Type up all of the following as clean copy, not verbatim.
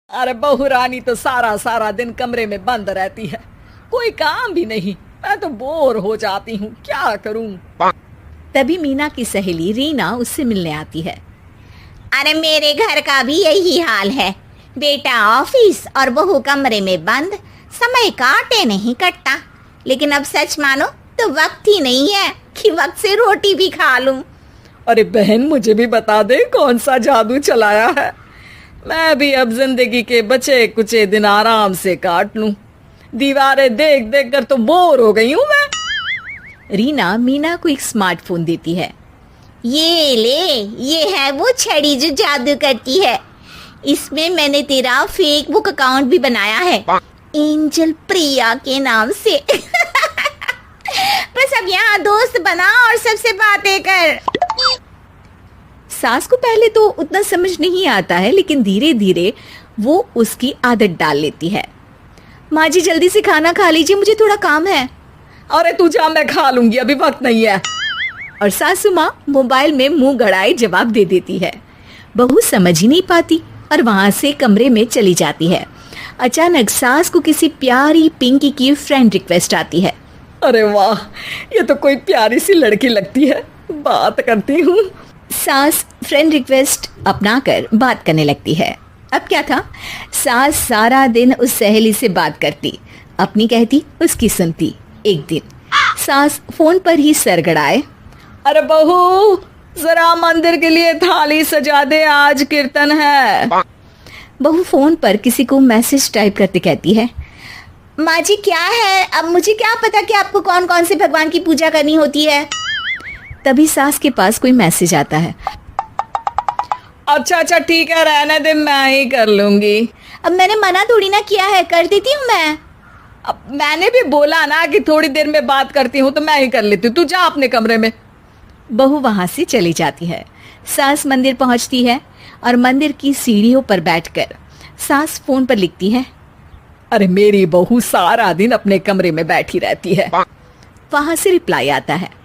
अरे बहू रानी तो सारा सारा दिन कमरे में बंद रहती है, कोई काम भी नहीं। मैं तो बोर हो जाती हूँ, क्या करूँ। तभी मीना की सहेली रीना उससे मिलने आती है। अरे मेरे घर का भी यही हाल है, बेटा ऑफिस और बहू कमरे में बंद, समय काटे नहीं कटता। लेकिन अब सच मानो तो वक्त ही नहीं है कि वक्त से रोटी भी खा लूं। अरे बहन, मुझे भी बता दे कौन सा जादू चलाया है। मैं भी अब जिंदगी के बचे कुचे दिन आराम से काट लूं। दीवारें देख देख कर तो बोर हो गई हूँ मैं। रीना मीना को एक स्मार्टफोन देती है। ये ले, ये है वो छड़ी जो जादू करती है। इसमें मैंने तेरा फेसबुक अकाउंट भी बनाया है, एंजल प्रिया के नाम से। बस अब यहाँ दोस्त बना और सबसे बातें कर। सास को पहले तो उतना समझ नहीं आता है, लेकिन धीरे धीरे वो उसकी आदत डाल लेती है। माँ जी जल्दी से खाना खा लीजिए, मुझे थोड़ा काम है। अरे तू जा, मैं खा लूंगी, अभी वक्त नहीं है। और सासू माँ मोबाइल में मुंह गड़ाए जवाब दे देती है। बहू समझ ही नहीं पाती और वहां से कमरे में चली जाती है। अचानक सास को किसी प्यारी पिंकी की फ्रेंड रिक्वेस्ट आती है। अरे वाह, ये तो कोई प्यारी सी लड़की लगती है, बात करती हूँ। सास फ्रेंड रिक्वेस्ट अपनाकर बात करने लगती है। अब क्या था, सास सारा दिन उस सहेली से बात करती, अपनी कहती उसकी सुनती। एक दिन सास फोन पर ही सर गड़ाए। अरे बहू, जरा मंदिर के लिए थाली सजा दे, आज कीर्तन है। बहू फोन पर किसी को मैसेज टाइप करते कहती है। माँ जी क्या है, अब मुझे क्या पता कि आपको कौन कौन से भगवान की पूजा करनी होती है। तभी सास के पास कोई मैसेज आता है। अच्छा अच्छा ठीक है, रहने दे, मैं ही कर लूंगी। अब मैंने मना थोड़ी ना किया है, कर देती हूँ मैं। अब मैंने भी बोला ना कि थोड़ी देर में बात करती हूँ, तो मैं ही कर लेती हूँ, तू जा अपने कमरे में। बहू वहां से चली जाती है। सास मंदिर पहुंचती है और मंदिर की सीढ़ियों पर बैठकर सास फोन पर लिखती है। अरे मेरी बहू सारा दिन अपने कमरे में बैठी रहती है। वहां से रिप्लाई आता है।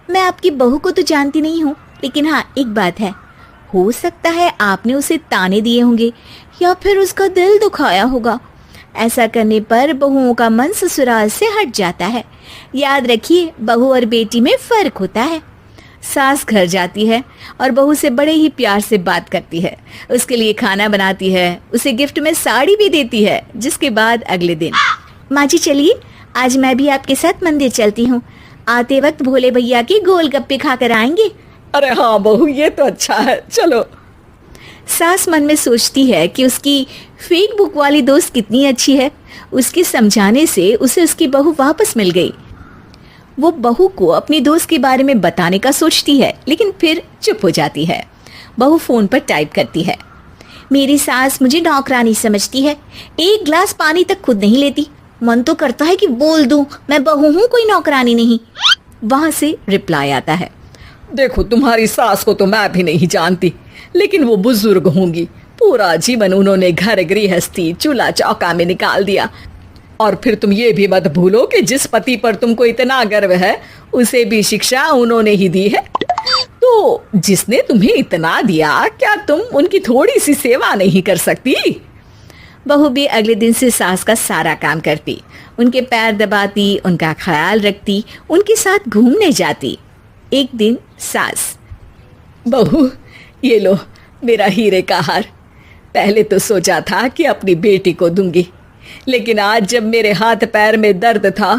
मैं आपकी बहू को तो जानती नहीं हूँ, लेकिन हाँ एक बात है, हो सकता है आपने उसे ताने दिए होंगे या फिर उसका दिल दुखाया होगा। ऐसा करने पर बहुओं का मन ससुराल से हट जाता है। याद रखिए, बहू और बेटी में फर्क होता है। सास घर जाती है और बहू से बड़े ही प्यार से बात करती है, उसके लिए खाना बनाती है, उसे गिफ्ट में साड़ी भी देती है। जिसके बाद अगले दिन, माँ जी चलिए, आज मैं भी आपके साथ मंदिर चलती हूँ, आते वक्त भोले भैया के गोलगप्पे खाकर आएंगे। अरे हाँ बहू, ये तो अच्छा है, चलो। सास मन में सोचती है कि उसकी फेक बुक वाली दोस्त कितनी अच्छी है। उसके समझाने से उसे उसकी बहू वापस मिल गई। वो बहू को अपनी दोस्त के बारे में बताने का सोचती है, लेकिन फिर चुप हो जाती है। बहू फोन पर टाइप करती है। मेरी सास मुझे नौकरानी समझती है, एक गिलास पानी तक खुद नहीं लेती। मन तो करता है कि बोल दूं, मैं बहू हूँ, कोई नौकरानी नहीं। वहां से रिप्लाई आता है। देखो, तुम्हारी सास को तो मैं भी नहीं जानती, लेकिन वो बुजुर्ग होंगी। पूरा जीवन उन्होंने घर गृहस्थी चूल्हा चौका में निकाल दिया। और फिर तुम ये भी मत भूलो कि जिस पति पर तुमको इतना गर्व है, उसे भी शिक्षा उन्होंने ही दी है। तो जिसने तुम्हें इतना दिया, क्या तुम उनकी थोड़ी सी सेवा नहीं कर सकती? बहू भी अगले दिन से सास का सारा काम करती, उनके पैर दबाती, उनका ख्याल रखती, उनके साथ घूमने जाती। एक दिन सास, बहू ये लो मेरा हीरे का हार। पहले तो सोचा था कि अपनी बेटी को दूंगी, लेकिन आज जब मेरे हाथ पैर में दर्द था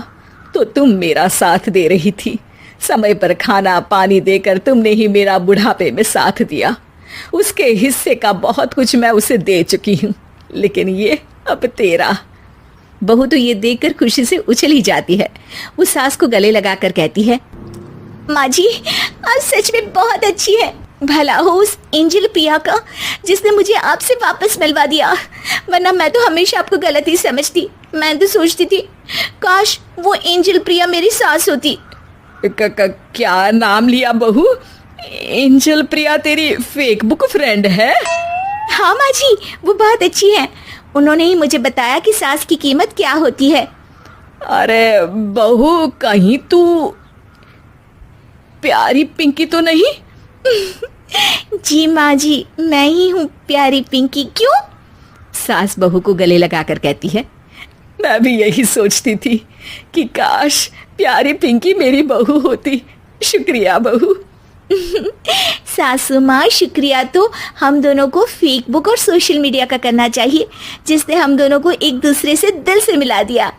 तो तुम मेरा साथ दे रही थी। समय पर खाना पानी देकर तुमने ही मेरा बुढ़ापे में साथ दिया। उसके हिस्से का बहुत कुछ मैं उसे दे चुकी हूँ, लेकिन ये अब तेरा। बहू तो ये देखकर खुशी से उछली जाती है। वो सास को गले लगाकर कहती है, माँ जी आप सच में बहुत अच्छी है। भला हो उस एंजल प्रिया का जिसने मुझे आपसे वापस मिलवा दिया, वरना मैं तो हमेशा आपको गलत ही समझती। मैं तो सोचती थी काश वो एंजल प्रिया मेरी सास होती। क्या नाम लिया बहू? एंजल प्रिया तेरी फेक बुक फ्रेंड है? हाँ माँ जी, वो बहुत अच्छी है। उन्होंने ही मुझे बताया कि सास की कीमत क्या होती है। अरे बहू, कहीं तू प्यारी पिंकी तो नहीं? जी माँ जी, मैं ही हूँ प्यारी पिंकी। क्यों? सास बहू को गले लगाकर कहती है, मैं भी यही सोचती थी कि काश प्यारी पिंकी मेरी बहू होती। शुक्रिया बहू। सासू माँ, शुक्रिया तो हम दोनों को फेसबुक और सोशल मीडिया का करना चाहिए, जिसने हम दोनों को एक दूसरे से दिल से मिला दिया।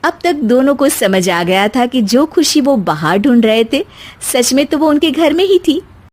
अब तक दोनों को समझ आ गया था कि जो खुशी वो बाहर ढूंढ रहे थे, सच में तो वो उनके घर में ही थी।